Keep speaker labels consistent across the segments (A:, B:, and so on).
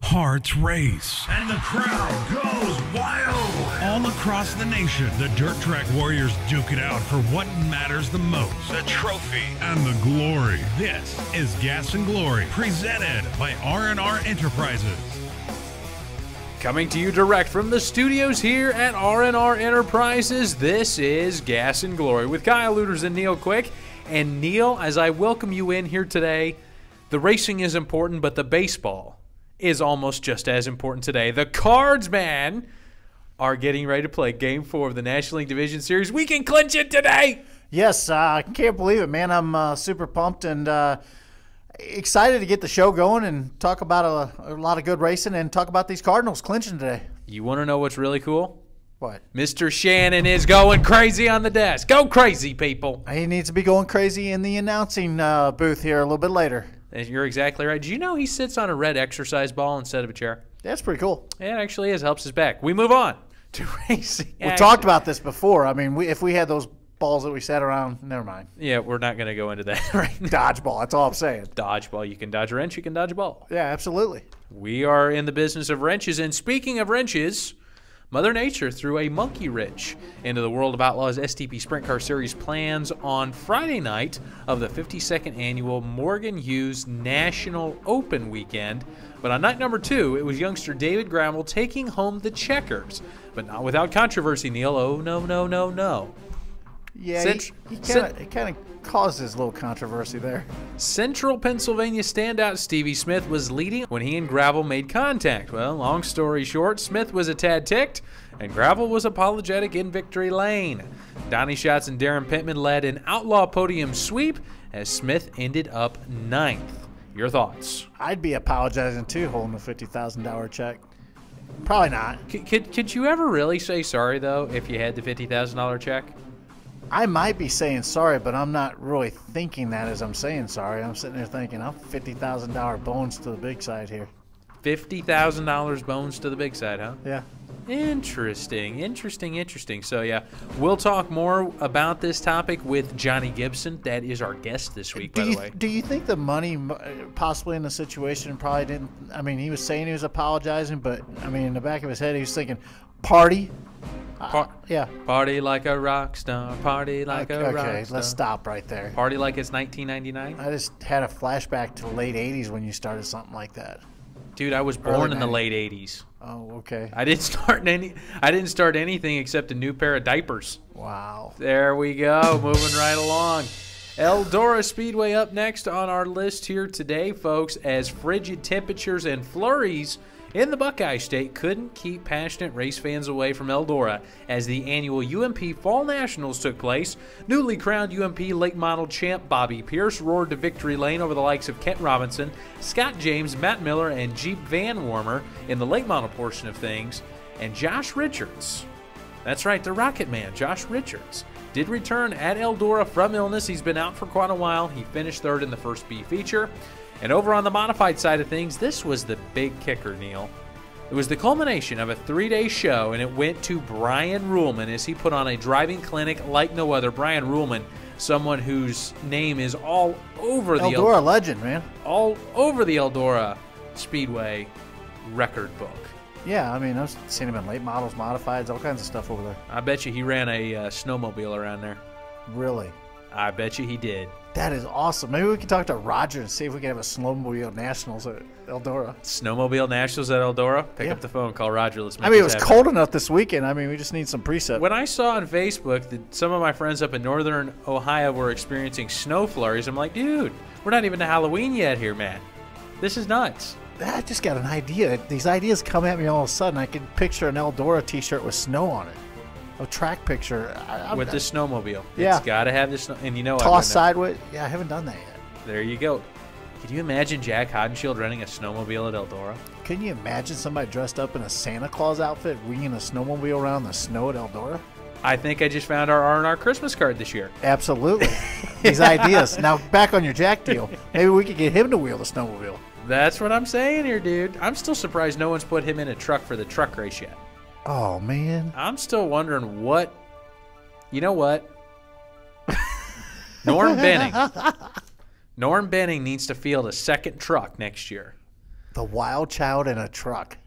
A: hearts race, and the crowd goes wild. All across the nation, the Dirt Track Warriors duke it out for what matters the most: the trophy and the glory. This is Gas and Glory, presented by R&R Enterprises.
B: Coming to you direct from the studios here at R&R Enterprises, this is Gas and Glory with Kyle Luters and Neil Quick. And Neil, as I welcome you in here today, the racing is important, but the baseball is almost just as important today. The Cards, man, are getting ready to play Game 4 of the National League Division Series. We can clinch it today!
C: Yes, I can't believe it, man. I'm super pumped and excited to get the show going and talk about a lot of good racing and talk about these Cardinals clinching today.
B: You want to know what's really cool?
C: What?
B: Mr. Shannon is going crazy on the desk. Go crazy, people.
C: He needs to be going crazy in the announcing booth here a little bit later.
B: You're exactly right. Do you know he sits on a red exercise ball instead of a chair?
C: That's pretty cool.
B: It actually is. Helps his back. We move on to racing.
C: We talked about this before. I mean, if we had those balls that we sat around, never mind.
B: Yeah, we're not going to go into that right now.
C: Dodgeball, that's all I'm saying.
B: Dodgeball. You can dodge a wrench, you can dodge a ball.
C: Yeah, absolutely.
B: We are in the business of wrenches, and speaking of wrenches, Mother Nature threw a monkey wrench into the World of Outlaws STP Sprint Car Series plans on Friday night of the 52nd annual Morgan Hughes National Open weekend. But on night number 2, it was youngster David Grammel taking home the checkers. But not without controversy, Neil. Oh, no, no, no, no.
C: Yeah, he kind of causes a little controversy there.
B: Central Pennsylvania standout Stevie Smith was leading when he and Gravel made contact. Well, long story short, Smith was a tad ticked, and Gravel was apologetic in victory lane. Donny Schatz and Darren Pittman led an outlaw podium sweep as Smith ended up 9th. Your thoughts?
C: I'd be apologizing too, holding a $50,000 check. Probably not.
B: Could you ever really say sorry, though, if you had the $50,000 check?
C: I might be saying sorry, but I'm not really thinking that as I'm saying sorry. I'm sitting there thinking, I'm $50,000 bones to the big side here.
B: $50,000 bones to the big side, huh?
C: Yeah.
B: Interesting. So, yeah, we'll talk more about this topic with Johnny Gibson. That is our guest this week, by the way.
C: Do you think the money possibly in the situation probably didn't – I mean, he was saying he was apologizing, but, I mean, in the back of his head he was thinking, party – yeah.
B: Party like a rock star. Party like a rock star.
C: Okay, let's stop right there.
B: Party like it's 1999?
C: I just had a flashback to the late 80s when you started something like that.
B: Dude, I was born in the late 80s.
C: Oh, okay.
B: I didn't start anything except a new pair of diapers.
C: Wow.
B: There we go. Moving right along. Eldora Speedway up next on our list here today, folks, as frigid temperatures and flurries in the Buckeye State couldn't keep passionate race fans away from Eldora as the annual UMP Fall Nationals took place. Newly crowned UMP late model champ Bobby Pierce roared to victory lane over the likes of Kent Robinson, Scott James, Matt Miller, and Jeep Van Warmer in the late model portion of things. And Josh Richards, that's right, the Rocket Man, Josh Richards, did return at Eldora from illness. He's been out for quite a while. He finished 3rd in the first B feature. And over on the modified side of things, this was the big kicker, Neil. It was the culmination of a 3-day show, and it went to Brian Ruhlman as he put on a driving clinic like no other. Brian Ruhlman, someone whose name is all over the
C: Eldora legend, man.
B: All over the Eldora Speedway record book.
C: Yeah, I mean, I've seen him in late models, modifieds, all kinds of stuff over there.
B: I bet you he ran a snowmobile around there.
C: Really?
B: I bet you he did.
C: That is awesome. Maybe we can talk to Roger and see if we can have a Snowmobile Nationals at Eldora.
B: Snowmobile Nationals at Eldora? Pick up the phone, call Roger. Let's make
C: I mean, it
B: this
C: was
B: happen.
C: cold enough this weekend. I mean, we just need some preset.
B: When I saw on Facebook that some of my friends up in northern Ohio were experiencing snow flurries, I'm like, dude, we're not even to Halloween yet here, man. This is nuts.
C: I just got an idea. These ideas come at me all of a sudden. I can picture an Eldora T-shirt with snow on it. A track picture.
B: With the snowmobile.
C: Yeah.
B: It's got to have this. And you know,
C: toss sideways. Yeah, I haven't done that yet.
B: There you go. Could you imagine Jack Hodenshield running a snowmobile at Eldora?
C: Can you imagine somebody dressed up in a Santa Claus outfit winging a snowmobile around the snow at Eldora?
B: I think I just found our R&R Christmas card this year.
C: Absolutely. These ideas. Now, back on your Jack deal. Maybe we could get him to wheel the snowmobile.
B: That's what I'm saying here, dude. I'm still surprised no one's put him in a truck for the truck race yet.
C: Oh, man.
B: I'm still wondering what... You know what? Norm Benning. Norm Benning needs to field a second truck next year.
C: The Wild Child in a truck.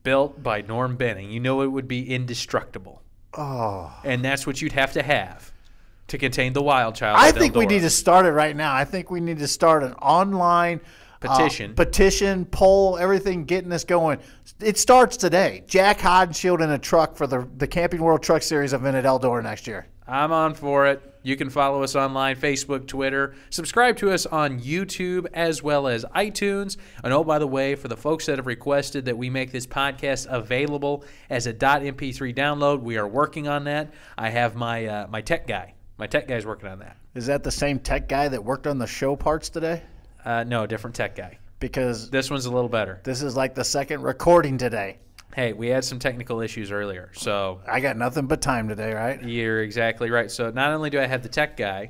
B: Built by Norm Benning. You know it would be indestructible.
C: Oh.
B: And that's what you'd have to contain the Wild Child.
C: I think we need to start it right now. I think we need to start an online petition, poll, everything, getting this going. It starts today. Jack Hodenshield in a truck for the Camping World Truck Series event at Eldora next year.
B: I'm on for it. You can follow us online, Facebook, Twitter. Subscribe to us on YouTube as well as iTunes. And oh, by the way, for the folks that have requested that we make this podcast available as a .mp3 download, we are working on that. I have my tech guy. My tech guy's working on that.
C: Is that the same tech guy that worked on the show parts today?
B: No, different tech guy.
C: Because
B: this one's a little better.
C: This is like the second recording today.
B: Hey, we had some technical issues earlier, so
C: I got nothing but time today, right?
B: You're exactly right. So not only do I have the tech guy,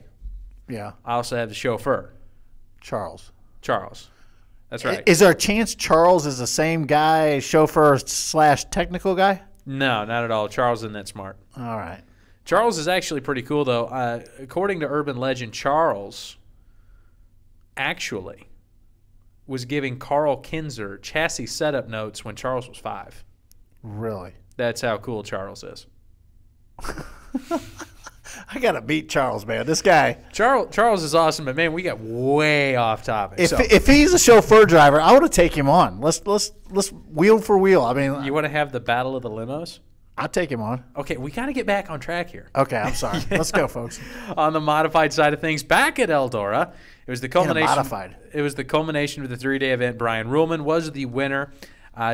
C: yeah,
B: I also have the chauffeur,
C: Charles.
B: That's right.
C: Is there a chance Charles is the same guy, chauffeur / technical guy?
B: No, not at all. Charles isn't that smart.
C: All right.
B: Charles is actually pretty cool, though. According to urban legend, Charles actually was giving Carl Kinzer chassis setup notes when Charles was 5.
C: Really?
B: That's how cool Charles is.
C: I got to beat Charles, man. This guy.
B: Charles is awesome, but, man, we got way off topic.
C: If he's a chauffeur driver, I want to take him on. Let's wheel for wheel. I mean,
B: you want to have the battle of the limos?
C: I'll take him on.
B: Okay, we got to get back on track here.
C: Okay, I'm sorry. Yeah. Let's go, folks.
B: On the modified side of things, back at Eldora, it was the culmination.
C: Modified.
B: It was the culmination of the 3-day event. Brian Ruhlman was the winner.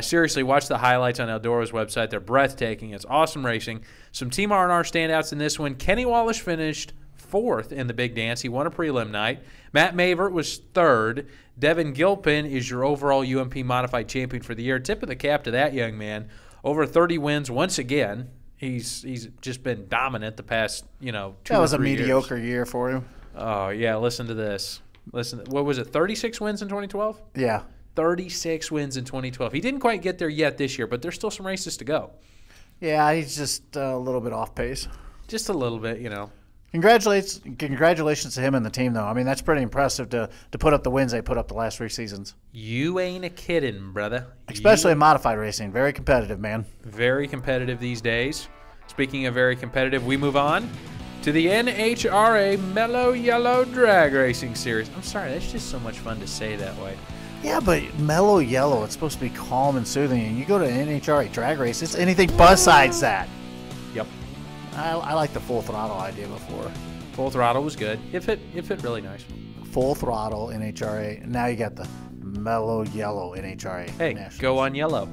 B: Seriously, watch the highlights on Eldora's website. They're breathtaking. It's awesome racing. Some Team R&R standouts in this one. Kenny Wallish finished 4th in the big dance. He won a prelim night. Matt Mavert was 3rd. Devin Gilpin is your overall UMP modified champion for the year. Tip of the cap to that young man. Over 30 wins once again. He's just been dominant the past, 2 or 3 years.
C: That was a mediocre year for him.
B: Oh, yeah. Listen to this. What was it, 36 wins in 2012?
C: Yeah.
B: 36 wins in 2012. He didn't quite get there yet this year, but there's still some races to go.
C: Yeah, he's just a little bit off pace.
B: Just a little bit,
C: Congratulations to him and the team, though. I mean, that's pretty impressive to put up the wins they put up the last 3 seasons.
B: You ain't a kidding, brother.
C: Especially in modified racing. Very competitive, man.
B: Very competitive these days. Speaking of very competitive, we move on to the NHRA Mellow Yellow Drag Racing Series. I'm sorry, that's just so much fun to say that way.
C: Yeah, but Mellow Yellow, it's supposed to be calm and soothing. And you go to an NHRA drag race, it's anything besides that.
B: Yep.
C: I like the Full Throttle idea before.
B: Full Throttle was good. It fit really nice.
C: Full Throttle NHRA. Now you got the Mellow Yellow NHRA.
B: Hey, Nationals. Go on yellow.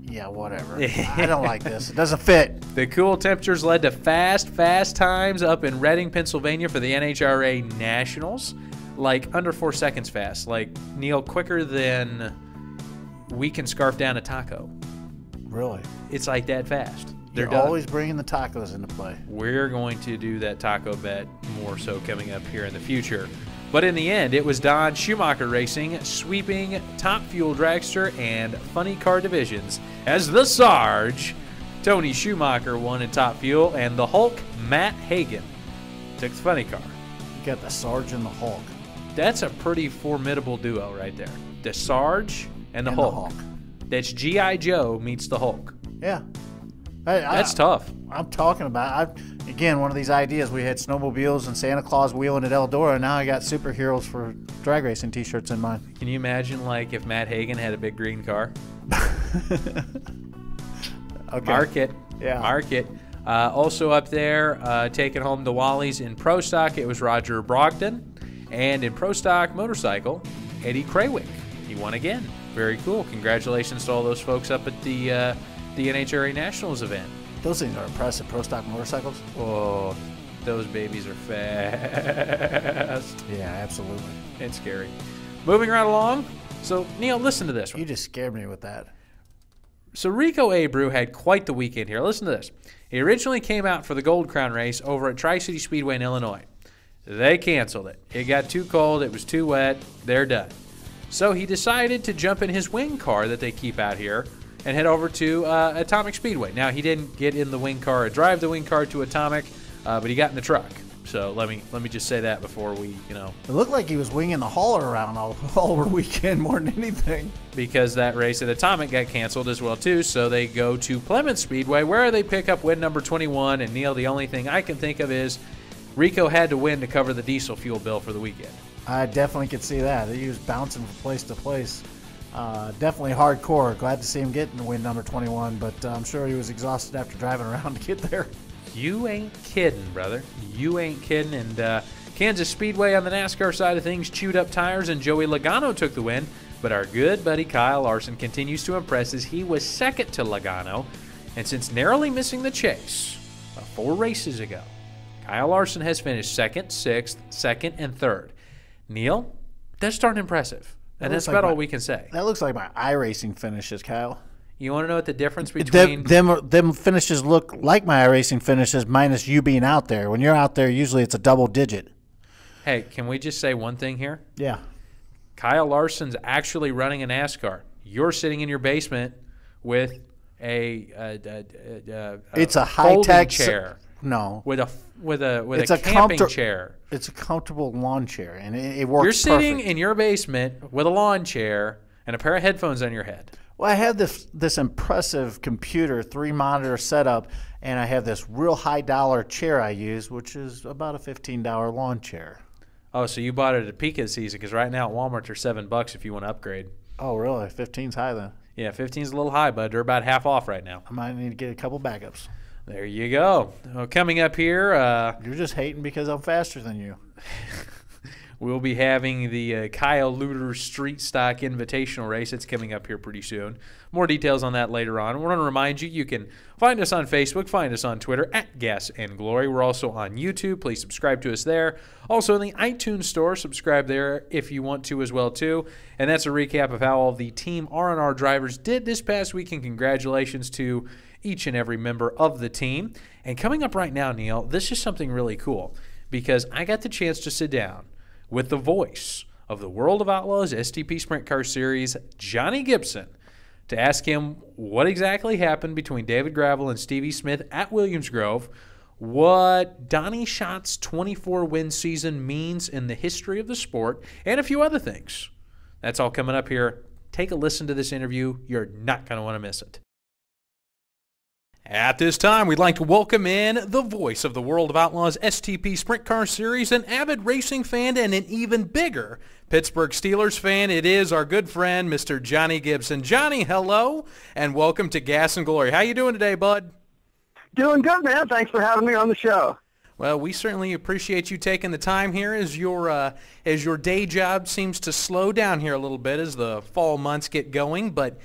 C: Yeah, whatever. I don't like this. It doesn't fit.
B: The cool temperatures led to fast times up in Reading, Pennsylvania for the NHRA Nationals. Like under 4 seconds fast. Like, Neil, quicker than we can scarf down a taco.
C: Really?
B: It's like that fast. They're
C: You're always bringing the tacos into play.
B: We're going to do that taco bet more so coming up here in the future. But in the end, it was Don Schumacher Racing sweeping Top Fuel Dragster and Funny Car divisions as the Sarge. Tony Schumacher won in Top Fuel, and the Hulk, Matt Hagan, took the Funny Car.
C: You got the Sarge and the Hulk.
B: That's a pretty formidable duo right there. The Sarge and the Hulk. That's G.I. Joe meets the Hulk.
C: Yeah.
B: That's tough.
C: I'm talking about, again, one of these ideas. We had snowmobiles and Santa Claus wheeling at Eldora, and now I got superheroes for drag racing T-shirts in mind.
B: Can you imagine, like, if Matt Hagan had a big green car?
C: Okay.
B: Mark it.
C: Yeah.
B: Mark it. Also up there, taking home the Wallies in Pro Stock, it was Roger Brogdon. And in Pro Stock Motorcycle, Eddie Krawick. He won again. Very cool. Congratulations to all those folks up at the NHRA Nationals event.
C: Those things are impressive. Pro Stock motorcycles.
B: Oh, those babies are fast.
C: Yeah, absolutely.
B: It's scary. Moving right along. So, Neil, listen to this one.
C: You just scared me with that.
B: So Rico Abreu had quite the weekend here. Listen to this. He originally came out for the Gold Crown race over at Tri-City Speedway in Illinois. They canceled it. It got too cold. It was too wet. They're done. So he decided to jump in his wing car that they keep out here and head over to Atomic Speedway. Now, he didn't get in the wing car or drive the wing car to Atomic, but he got in the truck. So let me just say that before we,
C: It looked like he was winging the hauler around all weekend more than anything.
B: Because that race at Atomic got canceled as well, too. So they go to Plymouth Speedway, where they pick up win number 21. And, Neil, the only thing I can think of is Rico had to win to cover the diesel fuel bill for the weekend.
C: I definitely could see that. He was bouncing from place to place. Definitely hardcore. Glad to see him getting the win number 21, but I'm sure he was exhausted after driving around to get there.
B: You ain't kidding, brother. You ain't kidding. And Kansas Speedway on the NASCAR side of things chewed up tires, and Joey Logano took the win. But our good buddy Kyle Larson continues to impress as he was second to Logano. And since narrowly missing the chase 4 races ago, Kyle Larson has finished second, sixth, second, and third. Neil, that's darn impressive. And that's about all we can say.
C: That looks like my iRacing finishes, Kyle.
B: You want to know what the difference between
C: them finishes look like my iRacing finishes minus you being out there. When you're out there, usually it's a double digit.
B: Hey, can we just say one thing here?
C: Yeah.
B: Kyle Larson's actually running a NASCAR. You're sitting in your basement with
C: it's a high-tech
B: chair.
C: No.
B: With a camping chair.
C: It's a comfortable lawn chair, and it works.
B: You're sitting in your basement with a lawn chair and a pair of headphones on your head.
C: Well, I have this impressive computer, 3-monitor setup, and I have this real high-dollar chair I use, which is about a $15 lawn chair.
B: Oh, so you bought it at peak of the season, because right now at Walmart they're $7 if you want to upgrade.
C: Oh, really? 15's high then.
B: Yeah, 15's a little high, bud. They're about half off right now.
C: I might need to get a couple backups.
B: There you go. Well, coming up here.
C: You're just hating because I'm faster than you.
B: We'll be having the Kyle Luter Street Stock Invitational Race. It's coming up here pretty soon. More details on that later on. We're going to remind you, you can find us on Facebook, find us on Twitter, at Gas and Glory. We're also on YouTube. Please subscribe to us there. Also in the iTunes Store, subscribe there if you want to as well, too. And that's a recap of how all the Team R&R drivers did this past week, and congratulations to each and every member of the team. And coming up right now, Neil, this is something really cool, because I got the chance to sit down with the voice of the World of Outlaws STP Sprint Car Series, Johnny Gibson, to ask him what exactly happened between David Gravel and Stevie Smith at Williams Grove, what Donny Schatz' 24-win season means in the history of the sport, and a few other things. That's all coming up here. Take a listen to this interview. You're not going to want to miss it. At this time, we'd like to welcome in the voice of the World of Outlaws STP Sprint Car Series, an avid racing fan and an even bigger Pittsburgh Steelers fan. It is our good friend, Mr. Johnny Gibson. Johnny, hello, and welcome to Gas and Glory. How you doing today, bud?
D: Doing good, man. Thanks for having me on the show.
B: Well, we certainly appreciate you taking the time here as your day job seems to slow down here a little bit as the fall months get going, but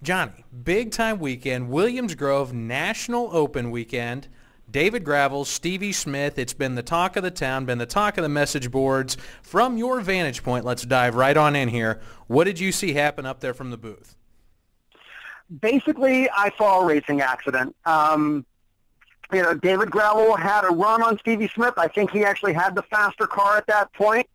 B: Johnny, big-time weekend, Williams Grove National Open weekend, David Gravel, Stevie Smith. It's been the talk of the town, been the talk of the message boards. From your vantage point, let's dive right on in here. What did you see happen up there from the booth?
D: Basically, I saw a racing accident. David Gravel had a run on Stevie Smith. I think he actually had the faster car at that point.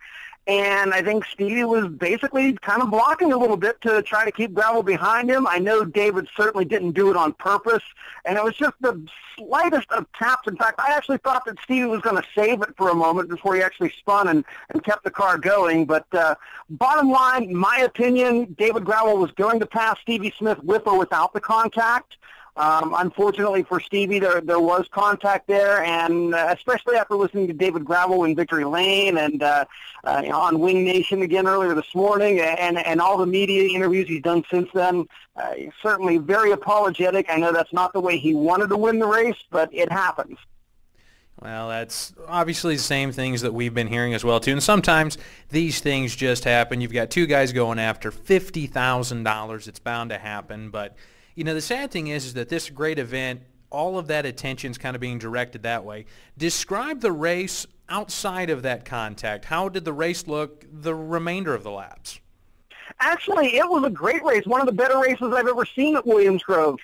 D: And I think Stevie was basically kind of blocking a little bit to try to keep Gravel behind him. I know David certainly didn't do it on purpose, and it was just the slightest of taps. In fact, I actually thought that Stevie was going to save it for a moment before he actually spun and kept the car going. But bottom line, my opinion, David Gravel was going to pass Stevie Smith with or without the contact. Unfortunately for Stevie, there was contact there, and especially after listening to David Gravel in Victory Lane and on Wing Nation again earlier this morning, and all the media interviews he's done since then, he's certainly very apologetic. I know that's not the way he wanted to win the race, but it happens.
B: Well, that's obviously the same things that we've been hearing as well, too. And sometimes these things just happen. You've got two guys going after $50,000. It's bound to happen, but the sad thing is that this great event, all of that attention's kind of being directed that way. Describe the race outside of that contact. How did the race look the remainder of the laps?
D: Actually, it was a great race, one of the better races I've ever seen at Williams Grove.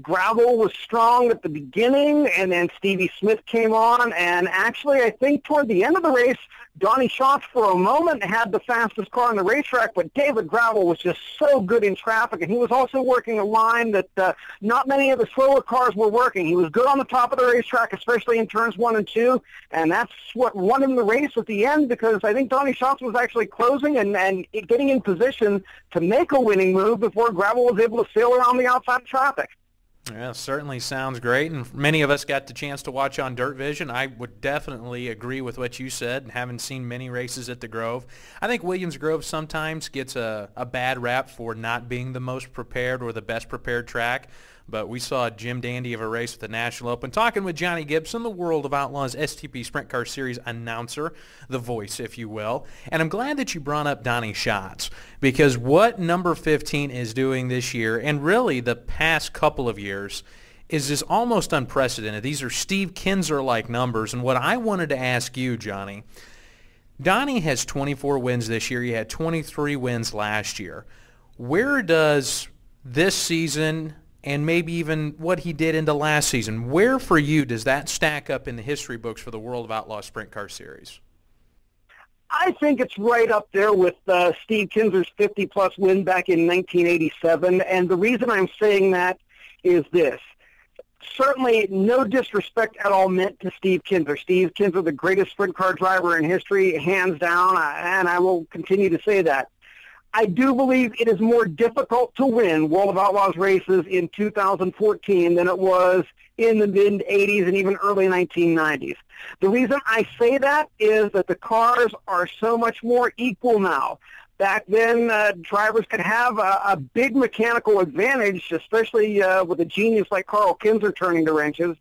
D: Gravel was strong at the beginning, and then Stevie Smith came on, and actually I think toward the end of the race, Donny Schatz for a moment had the fastest car on the racetrack, but David Gravel was just so good in traffic, and he was also working a line that not many of the slower cars were working. He was good on the top of the racetrack, especially in turns 1 and 2, and that's what won him the race at the end, because I think Donny Schatz was actually closing and getting in position to make a winning move before Gravel was able to sail around the outside of traffic.
B: Yeah, certainly sounds great, and many of us got the chance to watch on Dirt Vision. I would definitely agree with what you said, and having seen many races at the Grove. I think Williams Grove sometimes gets a bad rap for not being the most prepared or the best prepared track, but we saw a Jim Dandy of a race with the National Open. Talking with Johnny Gibson, the World of Outlaws STP Sprint Car Series announcer, the voice, if you will. And I'm glad that you brought up Donny Schatz, because what number 15 is doing this year, and really the past couple of years, is almost unprecedented. These are Steve Kinser-like numbers. And what I wanted to ask you, Johnny, Donny has 24 wins this year. He had 23 wins last year. Where does this season, and maybe even what he did into last season, where for you does that stack up in the history books for the World of Outlaws Sprint Car Series?
D: I think it's right up there with Steve Kinser's 50-plus win back in 1987, and the reason I'm saying that is this. Certainly no disrespect at all meant to Steve Kinser. Steve Kinser, the greatest sprint car driver in history, hands down, and I will continue to say that. I do believe it is more difficult to win World of Outlaws races in 2014 than it was in the mid-'80s and even early 1990s. The reason I say that is that the cars are so much more equal now. Back then, drivers could have a big mechanical advantage, especially with a genius like Carl Kinser turning the wrenches.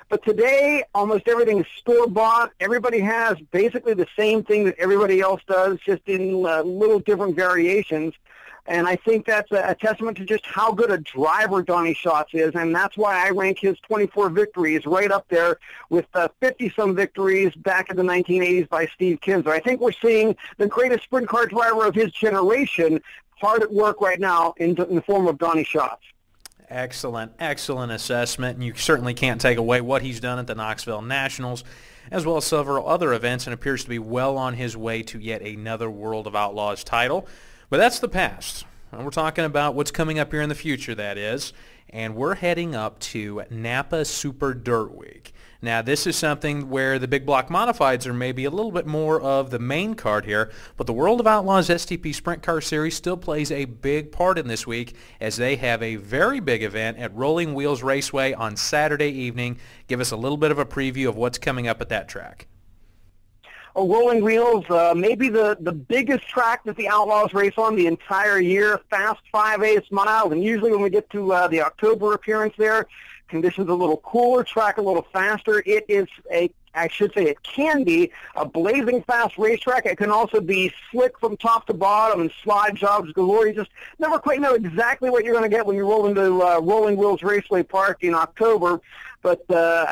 D: But today, almost everything is store-bought. Everybody has basically the same thing that everybody else does, just in little different variations. And I think that's a testament to just how good a driver Donny Schatz is, and that's why I rank his 24 victories right up there with 50-some victories back in the 1980s by Steve Kinser. I think we're seeing the greatest sprint car driver of his generation hard at work right now in the form of Donny Schatz.
B: Excellent, excellent assessment, and you certainly can't take away what he's done at the Knoxville Nationals, as well as several other events, and appears to be well on his way to yet another World of Outlaws title. But that's the past, and we're talking about what's coming up here in the future, that is, and we're heading up to Napa Super Dirt Week. Now, this is something where the big block modifieds are maybe a little bit more of the main card here, but the World of Outlaws STP Sprint Car Series still plays a big part in this week, as they have a very big event at Rolling Wheels Raceway on Saturday evening. Give us a little bit of a preview of what's coming up at that track.
D: Rolling Wheels, maybe the biggest track that the Outlaws race on the entire year, fast 5/8 miles, and usually when we get to the October appearance there, conditions a little cooler, track a little faster. It is it can be a blazing fast racetrack. It can also be slick from top to bottom and slide jobs galore. You just never quite know exactly what you're going to get when you roll into Rolling Wheels Raceway Park in October. But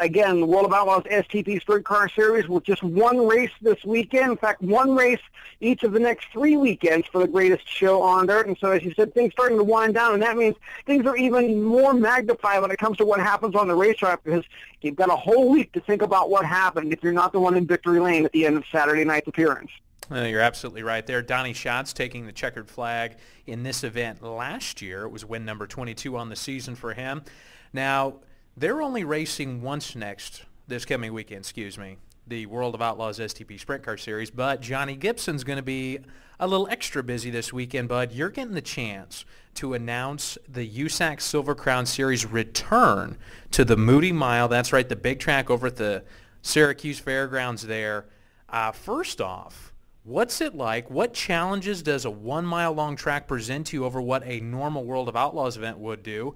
D: again, the World of Outlaws STP Sprint Car Series with just one race this weekend. In fact, one race each of the next 3 weekends for the greatest show on dirt. And so, as you said, things starting to wind down, and that means things are even more magnified when it comes to what happens on the racetrack, because you've got a whole week to think about what happened if you're not the one in victory lane at the end of Saturday night's appearance.
B: You're absolutely right there. Donny Schatz taking the checkered flag in this event last year. It was win number 22 on the season for him. Now, they're only racing once this coming weekend, the World of Outlaws STP Sprint Car Series, but Johnny Gibson's going to be a little extra busy this weekend, bud. You're getting the chance to announce the USAC Silver Crown Series return to the Moody Mile. That's right, the big track over at the Syracuse Fairgrounds there. First off, what's it like? What challenges does a 1 mile long track present to you over what a normal World of Outlaws event would do?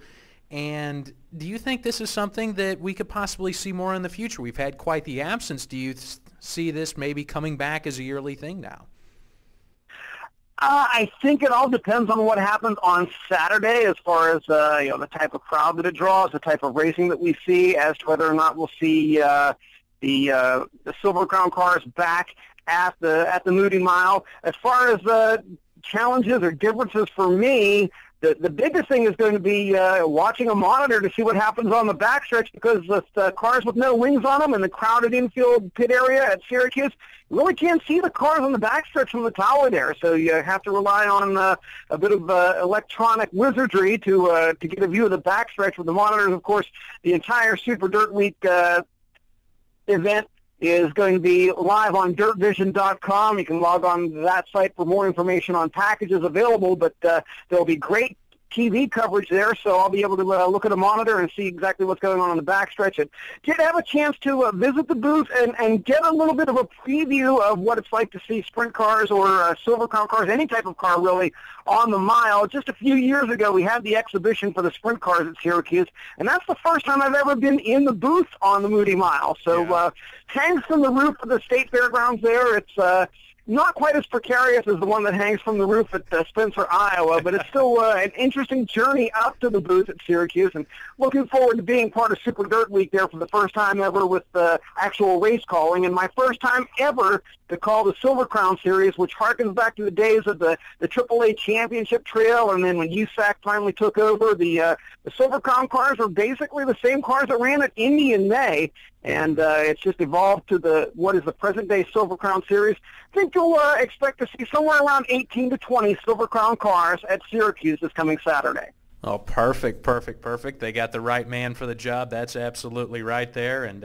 B: And do you think this is something that we could possibly see more in the future? We've had quite the absence. Do you see this maybe coming back as a yearly thing now?
D: I think it all depends on what happens on Saturday, as far as the type of crowd that it draws, the type of racing that we see, as to whether or not we'll see the Silver Crown cars back at the Moody Mile. As far as challenges or differences for me, the biggest thing is going to be watching a monitor to see what happens on the backstretch, because with cars with no wings on them and the crowded infield pit area at Syracuse, you really can't see the cars on the backstretch from the tower there. So you have to rely on a bit of electronic wizardry to get a view of the backstretch with the monitors. Of course, the entire Super Dirt Week event is going to be live on dirtvision.com. You can log on to that site for more information on packages available, but there'll be great TV coverage there, so I'll be able to look at a monitor and see exactly what's going on the backstretch. And did have a chance to visit the booth and get a little bit of a preview of what it's like to see sprint cars or Silver Crown cars, any type of car really, on the mile. Just a few years ago, we had the exhibition for the sprint cars at Syracuse, and that's the first time I've ever been in the booth on the Moody Mile. So hangs from the roof of the State Fairgrounds there. It's not quite as precarious as the one that hangs from the roof at Spencer, Iowa, but it's still an interesting journey up to the booth at Syracuse, and looking forward to being part of Super Dirt Week there for the first time ever with actual race calling, and my first time ever to call the Silver Crown Series, which harkens back to the days of the AAA Championship Trail, and then when USAC finally took over, the Silver Crown cars were basically the same cars that ran at Indy in May, and it's just evolved to what is the present-day Silver Crown Series. I think you'll expect to see somewhere around 18 to 20 Silver Crown cars at Syracuse this coming Saturday.
B: Oh, perfect. They got the right man for the job. That's absolutely right there, and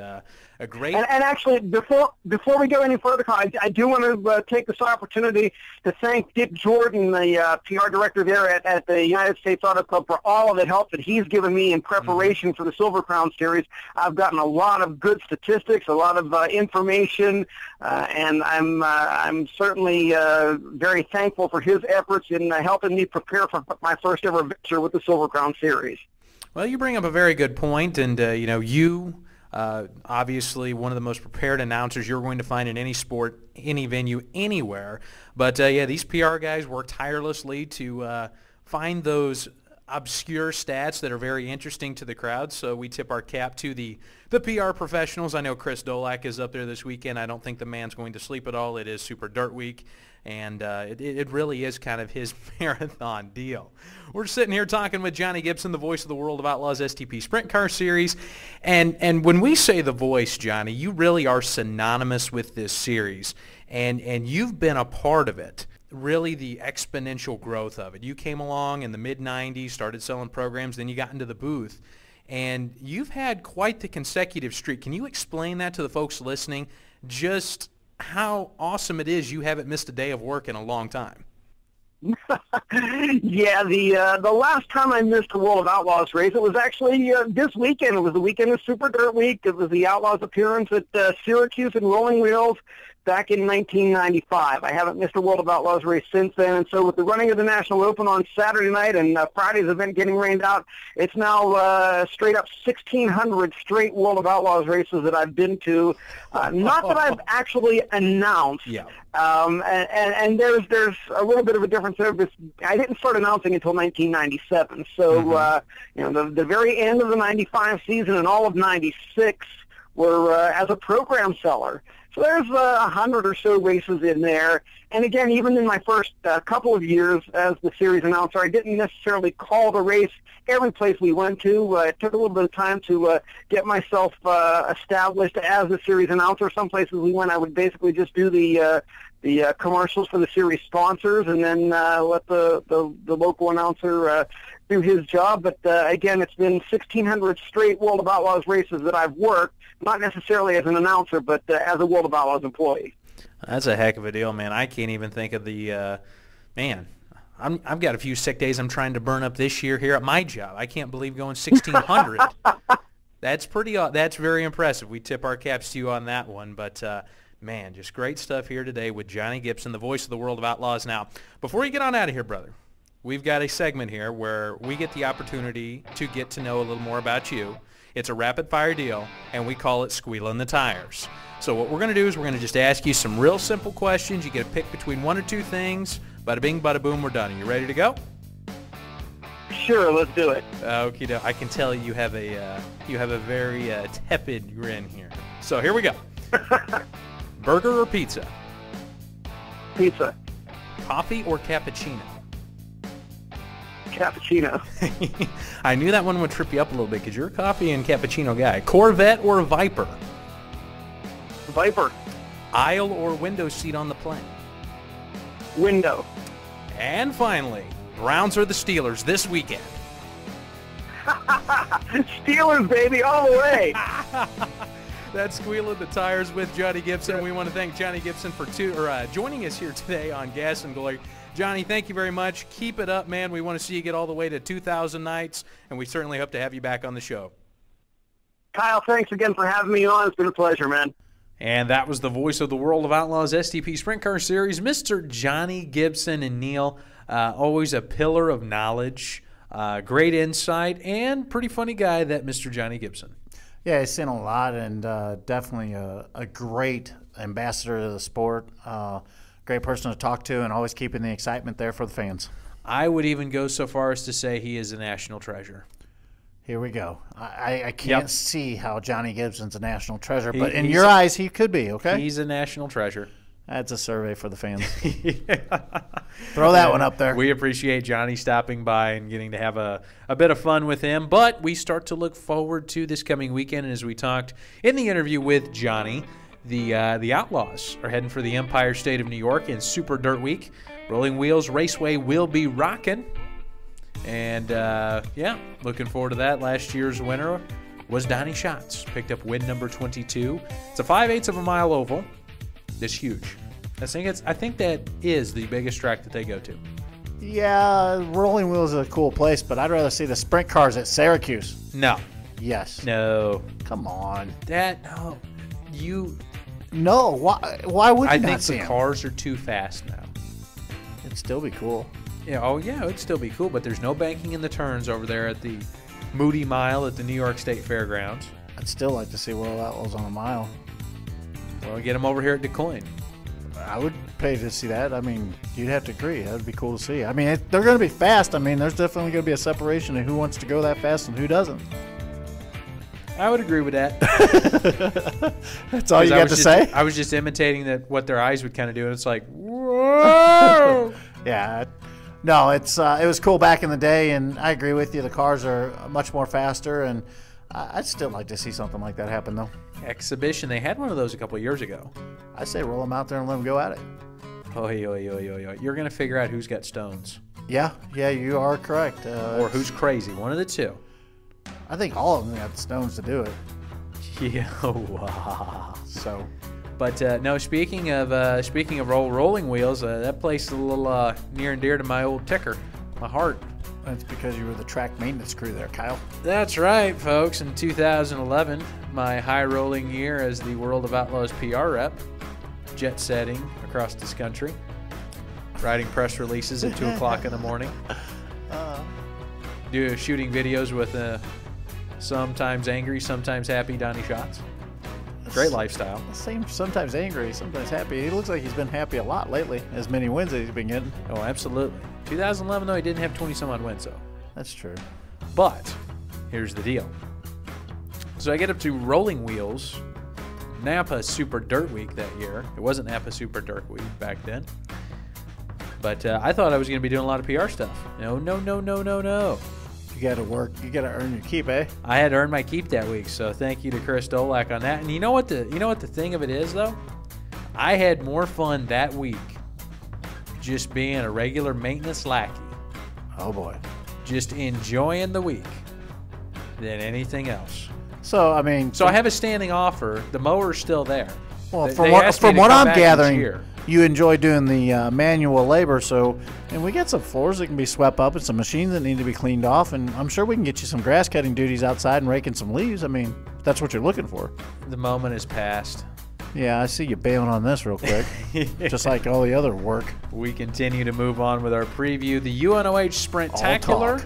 B: a great.
D: And actually, before we go any further, I do want to take this opportunity to thank Dick Jordan, the PR director there at the United States Auto Club, for all of the help that he's given me in preparation for the Silver Crown Series. I've gotten a lot of good statistics, a lot of information, and I'm certainly very thankful for his efforts in helping me prepare for my first ever venture with the Silver Crown Series.
B: Well, you bring up a very good point, and you obviously one of the most prepared announcers you're going to find in any sport, any venue, anywhere. But these PR guys work tirelessly to find those obscure stats that are very interesting to the crowd. So we tip our cap to the PR professionals. I know Chris Dolak is up there this weekend. I don't think the man's going to sleep at all. It is Super Dirt Week, and it really is kind of his marathon deal. We're sitting here talking with Johnny Gibson, the voice of the World of Outlaws STP Sprint Car Series. And when we say the voice, Johnny, you really are synonymous with this series, and you've been a part of it. Really the exponential growth of it. You came along in the mid-'90s, started selling programs, then you got into the booth, and you've had quite the consecutive streak. Can you explain that to the folks listening, just how awesome it is you haven't missed a day of work in a long time?
D: Yeah, the last time I missed a World of Outlaws race, it was actually this weekend. It was the weekend of Super Dirt Week. It was the Outlaws appearance at Syracuse and Rolling Wheels back in 1995. I haven't missed a World of Outlaws race since then, and so with the running of the National Open on Saturday night and Friday's event getting rained out, it's now straight up 1,600 straight World of Outlaws races that I've been to. Not that I've actually announced.
B: Yeah.
D: And there's a little bit of a difference there. I didn't start announcing until 1997, so the very end of the 95 season and all of 96 were as a program seller. So there's 100 or so races in there. And again, even in my first couple of years as the series announcer, I didn't necessarily call the race every place we went to. It took a little bit of time to get myself established as a series announcer. Some places we went, I would basically just do the commercials for the series sponsors, and then let the local announcer do his job. But again, it's been 1,600 straight World of Outlaws races that I've worked, not necessarily as an announcer, but as a World of Outlaws employee.
B: That's a heck of a deal, man. I can't even think of the I've got a few sick days I'm trying to burn up this year here at my job. I can't believe going 1,600. That's very impressive. We tip our caps to you on that one, but. Man, just great stuff here today with Johnny Gibson, the voice of the World of Outlaws. Now, before you get on out of here, brother, we've got a segment here where we get the opportunity to get to know a little more about you. It's a rapid-fire deal, and we call it Squealing the Tires. So what we're going to do is we're going to just ask you some real simple questions. You get to pick between one or two things. Bada bing, bada boom, we're done. Are you ready to go?
D: Sure, let's do it.
B: Okay, I can tell you have a very tepid grin here. So here we go. Burger or pizza?
D: Pizza.
B: Coffee or cappuccino?
D: cappuccino.
B: I knew that one would trip you up a little bit because you're a coffee and cappuccino guy. Corvette or Viper?
D: Viper.
B: Aisle or window seat on the plane?
D: Window.
B: And finally, Browns or the Steelers this weekend?
D: Steelers, baby, all the way.
B: That's Squealing the Tires with Johnny Gibson. We want to thank Johnny Gibson for joining us here today on Gas and Glory. Johnny, thank you very much. Keep it up, man. We want to see you get all the way to 2,000 nights, and we certainly hope to have you back on the show.
D: Kyle, thanks again for having me on. It's been a pleasure, man.
B: And that was the voice of the World of Outlaws STP Sprint Car Series, Mr. Johnny Gibson. And Neil, always a pillar of knowledge, great insight, and pretty funny guy, that Mr. Johnny Gibson.
C: Yeah, he's seen a lot, and definitely a great ambassador to the sport. Great person to talk to, and always keeping the excitement there for the fans.
B: I would even go so far as to say he is a national treasure.
C: Here we go. I can't see how Johnny Gibson's a national treasure, but in your eyes, he could be, okay?
B: He's a national treasure.
C: That's a survey for the fans. Throw that one up there.
B: We appreciate Johnny stopping by and getting to have a bit of fun with him. But we start to look forward to this coming weekend. And as we talked in the interview with Johnny, the Outlaws are heading for the Empire State of New York in Super Dirt Week. Rolling Wheels Raceway will be rocking. And, yeah, looking forward to that. Last year's winner was Donny Schatz. Picked up win number 22. It's a 5/8 of a mile oval. It's huge. I think that is the biggest track that they go to.
C: Yeah, Rolling Wheels is a cool place, but I'd rather see the sprint cars at Syracuse.
B: No.
C: Yes.
B: No.
C: Come on.
B: No.
C: No. Why would you not see them?
B: I think the cars are too fast now.
C: It'd still be cool.
B: Yeah. Oh, yeah. It'd still be cool, but there's no banking in the turns over there at the Moody Mile at the New York State Fairgrounds.
C: I'd still like to see World Outlaws on a mile.
B: Well, get them over here at DeCoin.
C: I would pay to see that. I mean, you'd have to agree. That would be cool to see. I mean, they're going to be fast. I mean, there's definitely going to be a separation of who wants to go that fast and who doesn't.
B: I would agree with that.
C: That's all you got to say?
B: I was just imitating what their eyes would kind of do, and it's like, whoa!
C: Yeah. No, it was cool back in the day, and I agree with you. The cars are much more faster, and I'd still like to see something like that happen, though.
B: Exhibition. They had one of those a couple of years ago.
C: I say roll them out there and let them go at it.
B: You're going to figure out who's got stones.
C: Yeah, you are correct.
B: Or who's crazy. One of the two.
C: I think all of them got the stones to do it.
B: Yeah.
C: So,
B: but no. Speaking of rolling wheels, that place is a little near and dear to my old ticker, my heart.
C: That's because you were the track maintenance crew there, Kyle.
B: That's right, folks. In 2011, my high rolling year as the World of Outlaws PR rep, jet setting across this country, writing press releases at 2 o'clock in the morning, shooting videos with sometimes angry, sometimes happy Donny Schatz. Great lifestyle.
C: Sometimes angry, sometimes happy. He looks like he's been happy a lot lately, as many wins that he's been getting.
B: Oh, absolutely. 2011, though, he didn't have 20-some-odd wins, though.
C: That's true.
B: But here's the deal. So I get up to Rolling Wheels, Napa Super Dirt Week that year. It wasn't Napa Super Dirt Week back then. But I thought I was going to be doing a lot of PR stuff. No.
C: You got to work. You got to earn your keep, eh?
B: I had earned my keep that week, so thank you to Chris Dolak on that. And you know what the thing of it is, though? I had more fun that week just being a regular maintenance lackey.
C: Oh, boy.
B: Just enjoying the week than anything else.
C: So, I mean...
B: So I have a standing offer. The mower's still there.
C: Well, from what I'm gathering, you enjoy doing the manual labor, and we got some floors that can be swept up and some machines that need to be cleaned off, and I'm sure we can get you some grass cutting duties outside and raking some leaves. I mean, that's what you're looking for.
B: The moment is past.
C: Yeah, I see you bailing on this real quick, just like all the other work.
B: We continue to move on with our preview. The UNOH Sprintacular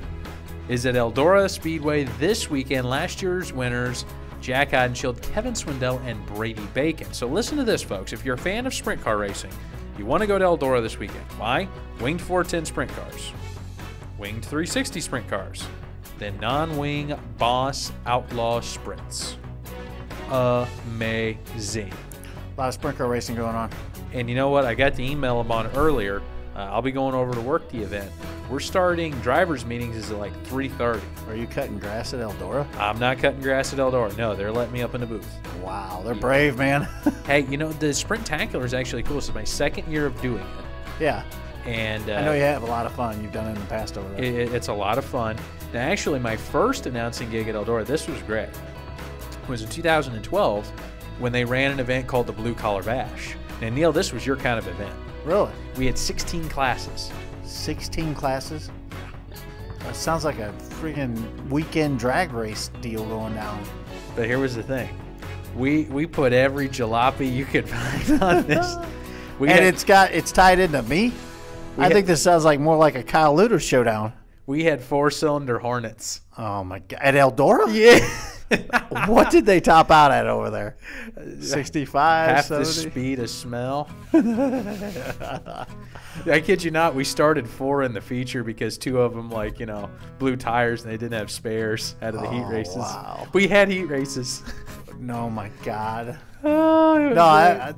B: is at Eldora Speedway this weekend. Last year's winners, Jack Hodenshield, Kevin Swindell, and Brady Bacon. So listen to this, folks. If you're a fan of sprint car racing, you want to go to Eldora this weekend. Why? Winged 410 sprint cars, winged 360 sprint cars, then non-wing Boss Outlaw sprints. Amazing.
C: A lot of sprint car racing going on.
B: And you know what? I got the email about it earlier. I'll be going over to work the event. We're starting drivers' meetings is at like 3:30.
C: Are you cutting grass at Eldora?
B: I'm not cutting grass at Eldora. No, they're letting me up in the booth.
C: Wow, they're brave, man.
B: Hey, you know, the Sprintacular is actually cool. This is my second year of doing it.
C: Yeah.
B: And
C: I know you have a lot of fun. You've done it in the past over there.
B: It's a lot of fun. Now, actually, my first announcing gig at Eldora, this was great. It was in 2012 when they ran an event called the Blue Collar Bash. And Neil, this was your kind of event.
C: Really?
B: We had 16 classes.
C: 16 classes? That sounds like a freaking weekend drag race deal going down.
B: But here was the thing. We put every jalopy you could find on this.
C: It's tied into me? I think this sounds like more like a Kyle Luter showdown.
B: We had 4-cylinder Hornets.
C: Oh, my God. At Eldora?
B: Yeah.
C: What did they top out at over there? 65,
B: half
C: 70?
B: the speed of smell. I kid you not, we started 4 in the feature because 2 of them, blew tires and they didn't have spares out of the heat races.
C: Wow.
B: We had heat races.
C: No, my God.
B: Oh,
C: no.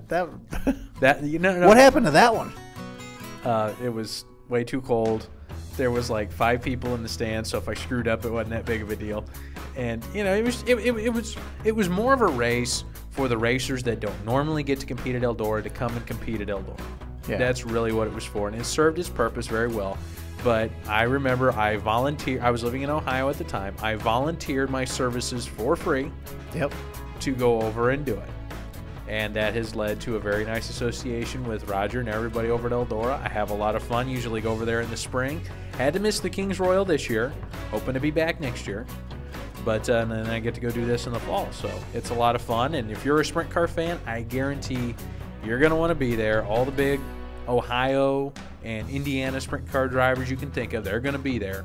C: What happened to that one?
B: It was way too cold. There was like 5 people in the stand, so if I screwed up, it wasn't that big of a deal. And it was more of a race for the racers that don't normally get to compete at Eldora to come and compete at Eldora. Yeah. That's really what it was for, and it served its purpose very well. But I remember I volunteered. I was living in Ohio at the time. I volunteered my services for free.
C: Yep.
B: To go over and do it. And that has led to a very nice association with Roger and everybody over at Eldora. I have a lot of fun. Usually go over there in the spring. Had to miss the Kings Royal this year. Hoping to be back next year. But and then I get to go do this in the fall. So it's a lot of fun. And if you're a sprint car fan, I guarantee you're going to want to be there. All the big Ohio and Indiana sprint car drivers you can think of, they're going to be there.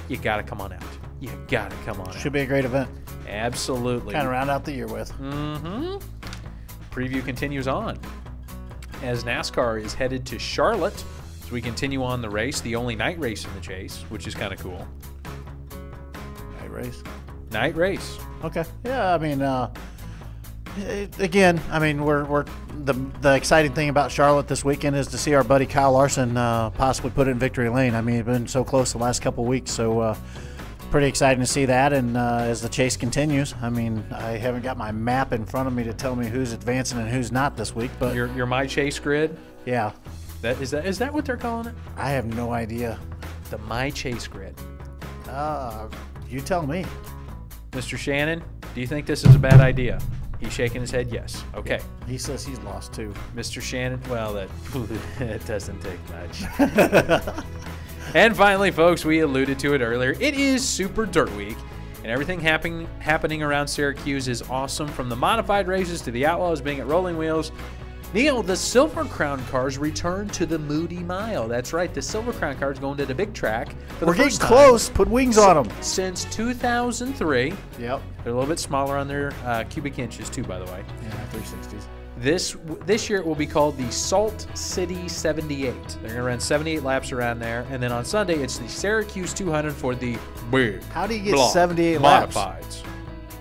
B: You got to come on out. You got to come on out.
C: Should be a great event.
B: Absolutely.
C: Kind of round out the year with.
B: Mm-hmm. Preview continues on as NASCAR is headed to Charlotte as we continue on the race, the only night race in the chase, which is kind of cool.
C: Night race?
B: Night race.
C: Okay. Yeah, I mean, again, I mean, we're the exciting thing about Charlotte this weekend is to see our buddy Kyle Larson possibly put it in victory lane. I mean, it's been so close the last couple of weeks, so pretty exciting to see that. And as the chase continues, I mean, I haven't got my map in front of me to tell me who's advancing and who's not this week. But
B: your My Chase grid?
C: Yeah.
B: Is that what they're calling it?
C: I have no idea.
B: The My Chase grid.
C: You tell me.
B: Mr. Shannon, do you think this is a bad idea? He's shaking his head yes. Okay.
C: He says he's lost too.
B: Mr. Shannon, well, that doesn't take much. And finally, folks, we alluded to it earlier. It is Super Dirt Week, and everything happening around Syracuse is awesome, from the modified races to the Outlaws being at Rolling Wheels. Neil, the Silver Crown cars return to the Moody Mile. That's right, the Silver Crown cars going to the big track for the first time.
C: We're getting close. Put wings on them.
B: Since 2003.
C: Yep.
B: They're a little bit smaller on their cubic inches, too, by the way.
C: Yeah, 360s.
B: This year it will be called the Salt City 78. They're going to run 78 laps around there. And then on Sunday, it's the Syracuse 200 for the big
C: How do you get 78 laps?
B: Modifieds.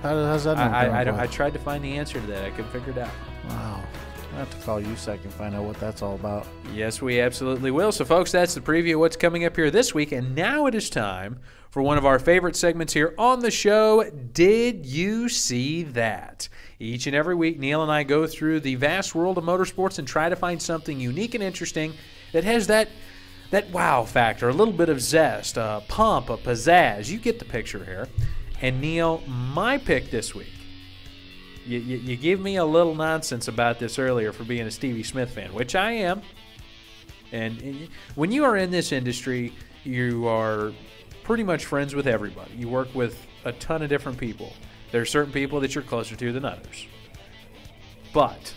C: How's that?
B: I tried to find the answer to that. I couldn't figure it out.
C: Wow. I have to call you so I can find out what that's all about.
B: Yes, we absolutely will. So, folks, that's the preview of what's coming up here this week. And now it is time for one of our favorite segments here on the show, Did You See That? Each and every week, Neil and I go through the vast world of motorsports and try to find something unique and interesting that has that wow factor, a little bit of zest, a pump, a pizzazz. You get the picture here. And, Neil, my pick this week, you gave me a little nonsense about this earlier for being a Stevie Smith fan, which I am. And when you are in this industry, you are pretty much friends with everybody. You work with a ton of different people. There are certain people that you're closer to than others. But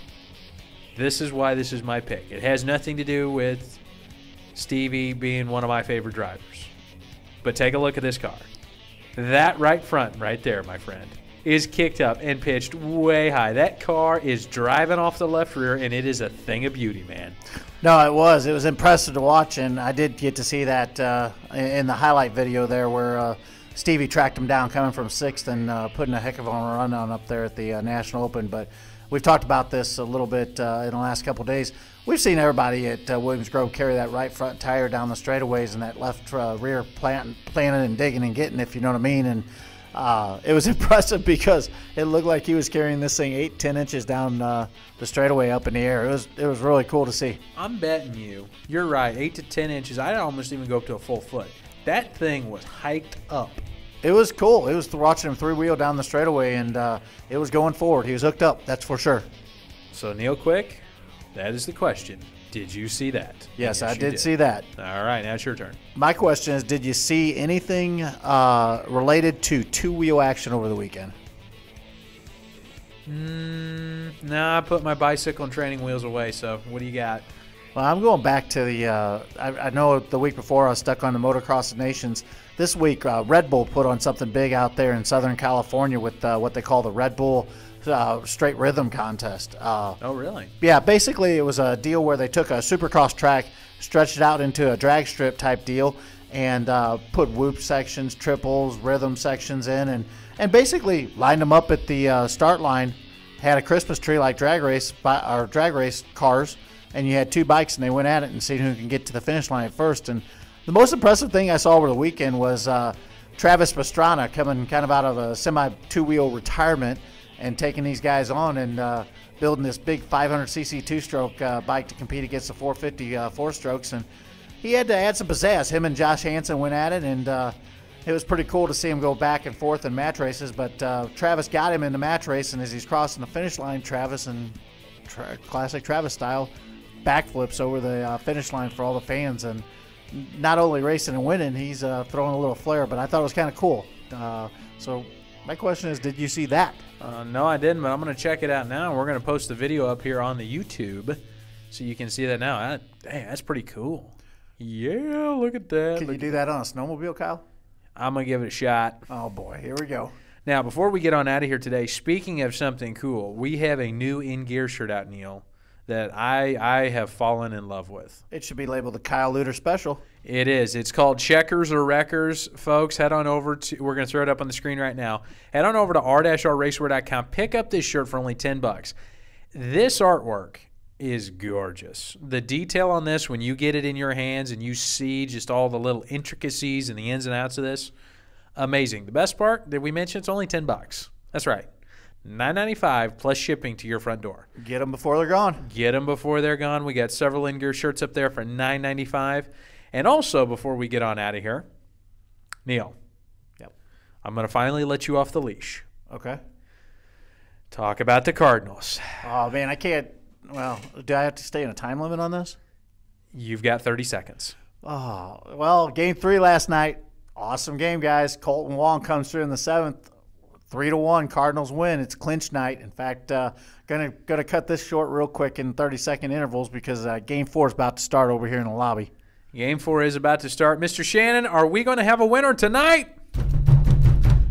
B: this is why this is my pick. It has nothing to do with Stevie being one of my favorite drivers. But take a look at this car. That right front right there, my friend, is kicked up and pitched way high. That car is driving off the left rear, and it is a thing of beauty, man.
C: No, it was. It was impressive to watch, and I did get to see that in the highlight video there where Stevie tracked him down coming from 6th and putting a heck of a run on up there at the National Open. But we've talked about this a little bit in the last couple of days. We've seen everybody at Williams Grove carry that right front tire down the straightaways and that left rear planting and digging and getting, if you know what I mean. And it was impressive because it looked like he was carrying this thing 8-10 inches down the straightaway up in the air. It was really cool to see.
B: I'm betting you're right, 8 to 10 inches. I'd almost even go up to a full foot. That thing was hiked up.
C: It was cool. It was watching him three-wheel down the straightaway, and it was going forward. He was hooked up, that's for sure.
B: So, Neil Quick, that is the question. Did you see that?
C: Yes, I did see that.
B: All right, now it's your turn.
C: My question is, did you see anything related to two-wheel action over the weekend?
B: No, I put my bicycle and training wheels away, so what do you got?
C: Well, I'm going back to the I know the week before I was stuck on the Motocross of Nations. This week, Red Bull put on something big out there in Southern California with what they call the Red Bull Straight Rhythm Contest.
B: Oh, really?
C: Yeah, basically it was a deal where they took a supercross track, stretched it out into a drag strip type deal, and put whoop sections, triples, rhythm sections in, and basically lined them up at the start line, had a Christmas tree like drag race cars, and you had two bikes, and they went at it and seen who can get to the finish line first. And the most impressive thing I saw over the weekend was Travis Pastrana coming kind of out of a semi-two-wheel retirement and taking these guys on and building this big 500cc two-stroke bike to compete against the 450 four-strokes. And he had to add some pizzazz. Him and Josh Hansen went at it, and it was pretty cool to see him go back and forth in match races. But Travis got him in the match race, and as he's crossing the finish line, Travis, in classic Travis style, backflips over the finish line for all the fans. And not only racing and winning, he's throwing a little flair, but I thought it was kind of cool. So my question is, did you see that?
B: No, I didn't, but I'm going to check it out now. We're going to post the video up here on the YouTube so you can see that now. Dang, that's pretty cool. Yeah, look at that.
C: Can you do that on a snowmobile, Kyle?
B: I'm going to give it a shot.
C: Oh, boy. Here we go.
B: Now, before we get on out of here today, speaking of something cool, we have a new in-gear shirt out, Neil, that I have fallen in love with.
C: It should be labeled the Kyle Luter Special.
B: It is. It's called Checkers or Wreckers. Folks, head on over to, we're going to throw it up on the screen right now. Head on over to r-rracewear.com. Pick up this shirt for only $10. This artwork is gorgeous. The detail on this, when you get it in your hands and you see just all the little intricacies and the ins and outs of this, amazing. The best part that we mentioned, it's only $10. That's right. $9.95 plus shipping to your front door.
C: Get them before they're gone.
B: Get them before they're gone. We got several in-gear shirts up there for $9.95. And also, before we get on out of here, Neil,
C: yep,
B: I'm going to finally let you off the leash.
C: Okay.
B: Talk about the Cardinals.
C: Oh, man, I can't. Well, do I have to stay in a time limit on this?
B: You've got 30 seconds.
C: Oh, well, Game 3 last night. Awesome game, guys. Colton Wong comes through in the 7th. 3-1, Cardinals win. It's clinch night. In fact, gonna cut this short real quick in 30-second intervals because Game 4 is about to start over here in the lobby.
B: Game 4 is about to start. Mr. Shannon, are we going to have a winner tonight?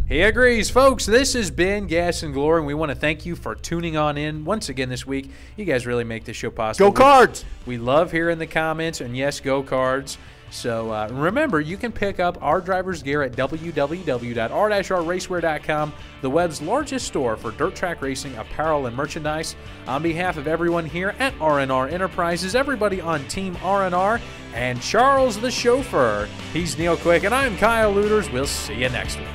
B: He agrees. Folks, this has been Gas and Glory, and we want to thank you for tuning on in once again this week. You guys really make this show possible.
C: Go Cards!
B: We love hearing the comments, and yes, go Cards. So remember, you can pick up our driver's gear at www.r-rracewear.com, the web's largest store for dirt track racing apparel and merchandise. On behalf of everyone here at R&R Enterprises, everybody on Team R&R, and Charles the chauffeur, he's Neil Quick, and I'm Kyle Luters. We'll see you next week.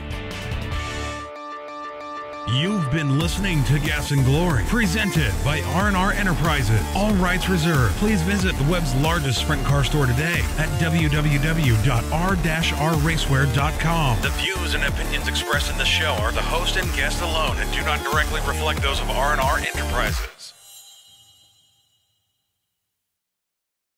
A: You've been listening to Gas and Glory, presented by R&R Enterprises. All rights reserved. Please visit the web's largest sprint car store today at www.r-rracewear.com. The views and opinions expressed in the show are the host and guest alone and do not directly reflect those of R&R Enterprises.